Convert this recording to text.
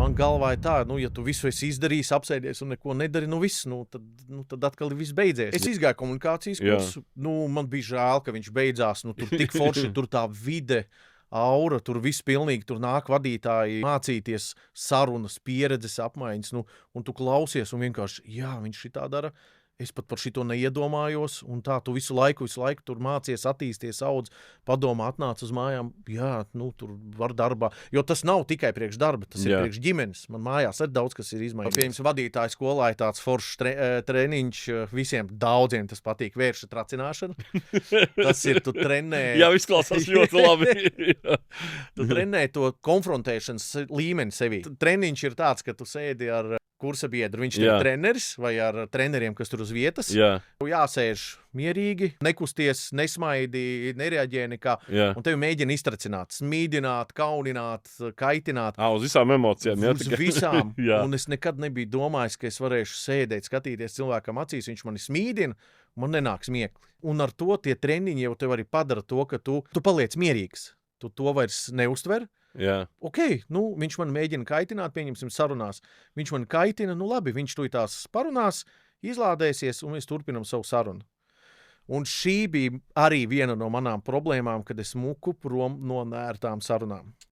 man galvā ir tā, ja tu visu esi izdarījis, apsēdies un neko nedari, viss, tad atkal ir viss beidzies. Es izgāju komunikācijas kursu, man bija žēl, ka viņš beidzās, tur tik forši, tur tā vide, aura, tur viss pilnīgi, tur nāk vadītāji mācīties sarunas, pieredzes apmaiņas, un tu klausies un vienkārši, jā, viņš šitā dara. Es pat par šito neiedomājos, un tā tu visu laiku tur mācies, attīsties, audz, padomā, atnāc uz mājām, jā, tur var darbā, jo tas nav tikai priekš darba, tas ir priekš ģimenes, man mājās ir daudz, kas ir izmaiņas. Pieņems vadītāju skolā ir tāds foršs treniņš, visiem daudziem tas patīk, vērša tracināšana, tas ir, tu trenē. Jā, izklausās ļoti labi. Tu trenē to konfrontēšanas līmeni sevī. Treniņš ir tāds, ka tu sēdi ar kursa biedru, viņš ir treneris vai ar treneriem, kas tur uz vietas. Jāsēž mierīgi, nekusties, nesmaidi, nereaģē nekā. Un tevi mēģina iztracināt, smīdināt, kaunināt, kaitināt. Uz visām emocijām. Uz visām. Un es nekad nebiju domājis, ka es varēšu sēdēt, skatīties cilvēkam acīs, viņš mani smīdina, man nenāks miekli. Un ar to tie treniņi jau tev arī padara to, ka tu paliec mierīgs. Tu to vairs neuztver. Ok, viņš man mēģina kaitināt, pieņemsim sarunās. Viņš man kaitina, labi, viņš tās parunās, izlādēsies, un mēs turpinam savu sarunu. Un šī bija arī viena no manām problēmām, kad es muku prom no nērtām sarunām.